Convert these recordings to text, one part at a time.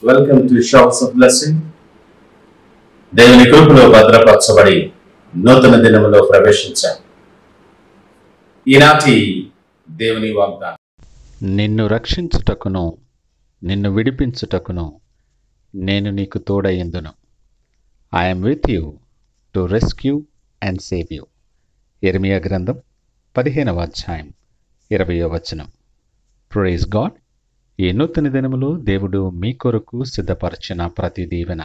Welcome to shops of blessing. దేవుని కృపలో భద్రపరచబడి నూతన దినములో ప్రవేశించాం. ఈనాటి దేవుని వాగ్దానం, నిన్ను రక్షించుటకును నిన్ను విడిపించుటకును నేను నీకు తోడయ్యుందును. I'm with you to rescue and save you. యెరెమీయా గ్రంథం 15వ అధ్యాయం 20వ వచనం. Praise God. ఈ నూతన దినములో దేవుడు మీ కొరకు సిద్ధపరచిన ప్రతి దీవెన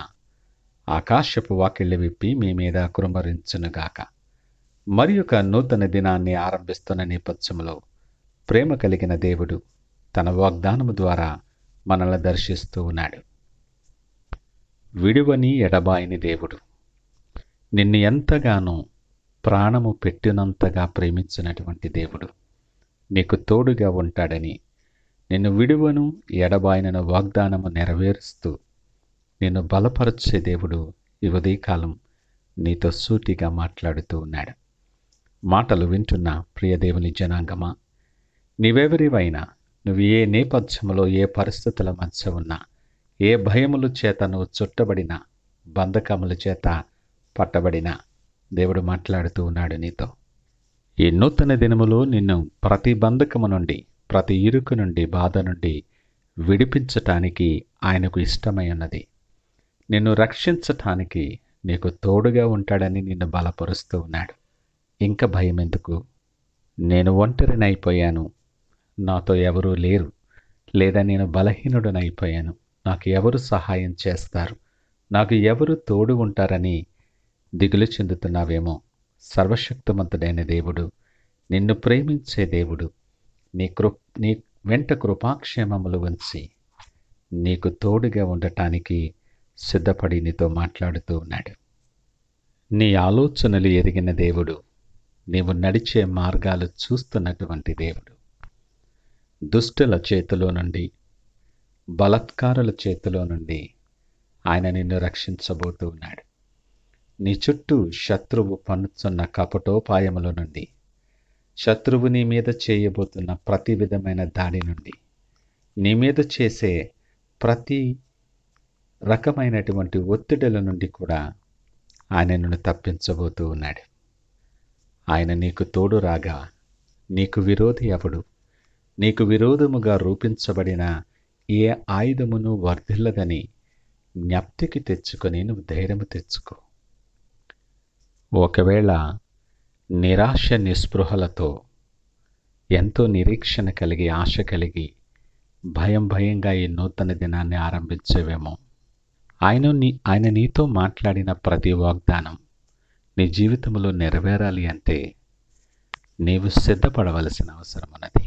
ఆకాశపు వాకిళ్ళు విప్పి మీ మీద కురుమరించునుగాక. మరి ఒక నూతన దినాన్ని ఆరంభిస్తున్న నేపథ్యంలో ప్రేమ కలిగిన దేవుడు తన వాగ్దానము ద్వారా మనల్ని దర్శిస్తూ ఉన్నాడు. విడువని ఎడబాయని దేవుడు, నిన్ను ఎంతగానో ప్రాణము పెట్టినంతగా ప్రేమించినటువంటి దేవుడు నీకు తోడుగా ఉంటాడని, నిన్ను విడువను ఎడబాయనను వాగ్దానము నెరవేరుస్తూ నిన్ను బలపరచే దేవుడు ఈ ఉదయకాలం నీతో సూటిగా మాట్లాడుతూ ఉన్నాడు. మాటలు వింటున్న ప్రియ దేవుని జనాంగమా, నీవెవరివైనా, నువ్వు ఏ నేపథ్యంలో ఏ పరిస్థితుల మధ్య ఉన్నా, ఏ భయముల చేత నువ్వు చుట్టబడినా, బంధకముల చేత పట్టబడినా, దేవుడు మాట్లాడుతూ ఉన్నాడు నీతో. ఈ నూతన దినములో నిన్ను ప్రతి బంధకము నుండి, ప్రతి ఇరుకు నుండి, బాధ నుండి విడిపించటానికి ఆయనకు ఇష్టమై ఉన్నది. నిన్ను రక్షించటానికి నీకు తోడుగా ఉంటాడని నిన్ను బలపరుస్తూ ఉన్నాడు. ఇంకా భయం ఎందుకు? నేను ఒంటరినైపోయాను, నాతో ఎవరూ లేరు, లేదా నేను బలహీనుడనైపోయాను, నాకు ఎవరు సహాయం చేస్తారు, నాకు ఎవరు తోడు ఉంటారని దిగులు చెందుతున్నావేమో. సర్వశక్తిమంతుడైన దేవుడు, నిన్ను ప్రేమించే దేవుడు నీ వెంట కృపాక్షేమములు ఉంచి నీకు తోడుగా ఉండటానికి సిద్ధపడి నీతో మాట్లాడుతూ ఉన్నాడు. నీ ఆలోచనలు ఎరిగిన దేవుడు, నీవు నడిచే మార్గాలు చూస్తున్నటువంటి దేవుడు, దుష్టుల చేతిలో నుండి, బలాత్కారుల చేతిలో నుండి ఆయన నిన్ను రక్షించబోతూ ఉన్నాడు. నీ చుట్టూ శత్రువు పన్నుతున్న కపటోపాయముల నుండి, శత్రువు నీ మీద చేయబోతున్న ప్రతి విధమైన దాడి నుండి, నీ మీద చేసే ప్రతి రకమైనటువంటి ఒత్తిడుల నుండి కూడా ఆయన నిన్ను తప్పించబోతూ ఉన్నాడు. ఆయన నీకు తోడు రాగా నీకు విరోధి ఎవడు? నీకు విరోధముగా రూపించబడిన ఏ ఆయుధమును వర్ధిల్లదని జ్ఞప్తికి తెచ్చుకొని నువ్వు ధైర్యము తెచ్చుకో. ఒకవేళ నిరాశ నిస్పృహలతో ఎంతో నిరీక్షణ కలిగి, ఆశ కలిగి, భయంగా ఈ నూతన దినాన్ని ఆరంభించేవేమో. ఆయన నీతో మాట్లాడిన ప్రతి వాగ్దానం నీ జీవితంలో నెరవేరాలి అంటే నీవు సిద్ధపడవలసిన అవసరం ఉన్నది.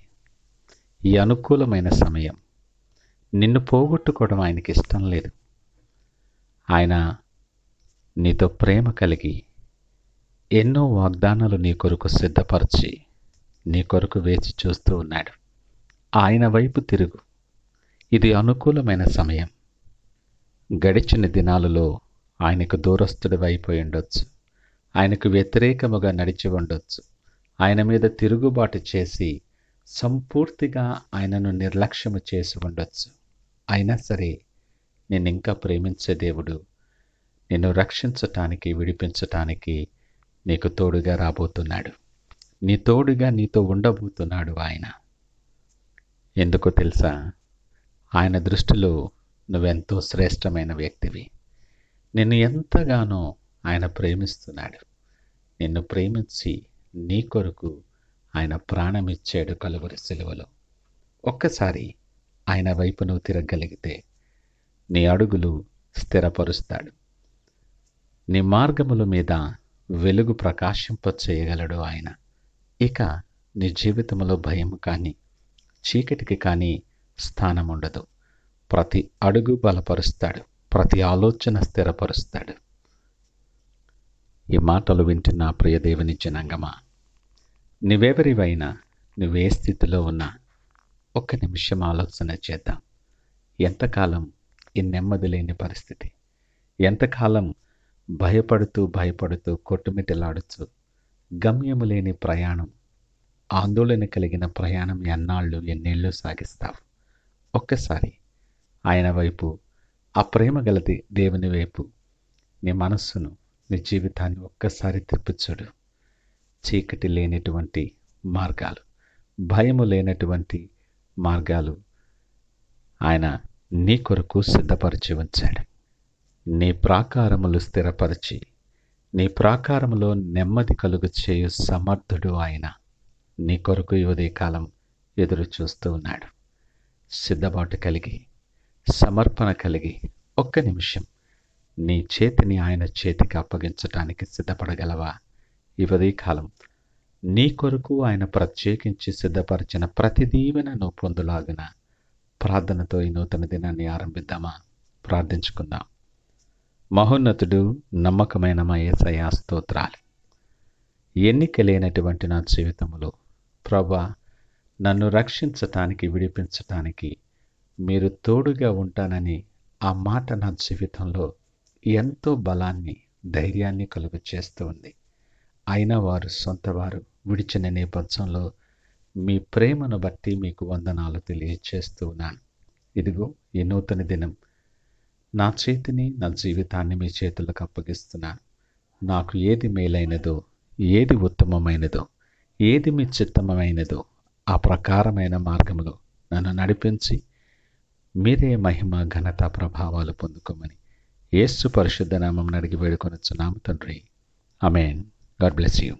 ఈ అనుకూలమైన సమయం, నిన్ను పోగొట్టుకోవడం ఆయనకి ఇష్టం లేదు. ఆయన నీతో ప్రేమ కలిగి ఎన్నో వాగ్దానాలు నీ కొరకు సిద్ధపరిచి నీ కొరకు వేచి చూస్తూ ఉన్నాడు. ఆయన వైపు తిరుగు. ఇది అనుకూలమైన సమయం. గడిచిన దినాలలో ఆయనకు దూరస్తుడి అయిపోయి ఉండొచ్చు, ఆయనకు వ్యతిరేకముగా నడిచి ఉండొచ్చు, ఆయన మీద తిరుగుబాటు చేసి సంపూర్తిగా ఆయనను నిర్లక్ష్యము చేసి ఉండొచ్చు. అయినా సరే నిన్ను ఇంకా ప్రేమించే దేవుడు నిన్ను రక్షించటానికి, విడిపించటానికి నీకు తోడుగా రాబోతున్నాడు. నీ తోడుగా నీతో ఉండబోతున్నాడు ఆయన. ఎందుకో తెలుసా? ఆయన దృష్టిలో నువ్వెంతో శ్రేష్టమైన వ్యక్తివి. నిన్ను ఎంతగానో ఆయన ప్రేమిస్తున్నాడు. నిన్ను ప్రేమించి నీ కొరకు ఆయన ప్రాణమిచ్చాడు కలువరి సిలువలో. ఒక్కసారి ఆయన వైపు నువ్వు తిరగలిగితే నీ అడుగులు స్థిరపరుస్తాడు. నీ మార్గముల మీద వెలుగు ప్రకాశింప చేయగలడు ఆయన. ఇక నీ జీవితంలో భయం కానీ, చీకటికి కానీ స్థానం ఉండదు. ప్రతి అడుగు బలపరుస్తాడు, ప్రతి ఆలోచన స్థిరపరుస్తాడు. ఈ మాటలు వింటున్న ప్రియ దేవుని జనాంగమా, నువ్వెవరివైనా, నువ్వే స్థితిలో ఉన్నా ఒక్క నిమిషం ఆలోచన చేద్దాం. ఎంతకాలం ఈ నెమ్మది లేని పరిస్థితి? ఎంతకాలం భయపడుతూ కొట్టుమిట్టలాడుతూ గమ్యము లేని ప్రయాణం, ఆందోళన కలిగిన ప్రయాణం ఎన్నేళ్ళు సాగిస్తావు? ఒక్కసారి ఆయన వైపు, ఆ ప్రేమ గలది దేవుని వైపు నీ మనస్సును, నీ జీవితాన్ని ఒక్కసారి తిప్పుచుడు. చీకటి లేనటువంటి మార్గాలు, భయము లేనటువంటి మార్గాలు ఆయన నీ కొరకు సిద్ధపరిచి ఉంచాడు. నీ ప్రాకారములు స్థిరపరిచి, నీ ప్రాకారములో నెమ్మది కలుగు చేయు సమర్థుడు ఆయన. నీ కొరకు ఈ ఉదయకాలం ఎదురు చూస్తూ ఉన్నాడు. సిద్ధపాటు కలిగి, సమర్పణ కలిగి ఒక్క నిమిషం నీ చేతిని ఆయన చేతికి అప్పగించటానికి సిద్ధపడగలవా? ఈ ఉదయకాలం నీ కొరకు ఆయన ప్రత్యేకించి సిద్ధపరిచిన ప్రతి దీవెన నువ్వు పొందులాగున ప్రార్థనతో ఈ నూతన దినాన్ని ఆరంభిద్దామా? ప్రార్థించుకుందాం. మహోన్నతుడు, నమ్మకమైన మా యేసయ్యా స్తోత్రాలు. ఎన్నిక లేనటువంటి నా జీవితంలో ప్రభా, నన్ను రక్షించటానికి, విడిపించటానికి మీరు తోడుగా ఉంటానని ఆ మాట నా జీవితంలో ఎంతో బలాన్ని, ధైర్యాన్ని కలుగు చేస్తూ ఉంది. అయినా వారు సొంతవారు విడిచిన నేపథ్యంలో మీ ప్రేమను బట్టి మీకు వందనాలు తెలియచేస్తూ ఉన్నాను. ఇదిగో ఈ నూతన దినం నా చేతిని, నా జీవితాన్ని మీ చేతులకు అప్పగిస్తున్నాను. నాకు ఏది మేలైనదో, ఏది ఉత్తమమైనదో, ఏది మీ చిత్తమైనదో ఆ ప్రకారమైన మార్గంలో నన్ను నడిపించి మీరే మహిమ, ఘనత, ప్రభావాలు పొందుకోమని యేసు పరిశుద్ధ నామమున అడిగి వేడుకొనుచున్నాము తండ్రి. ఆమేన్. God bless you.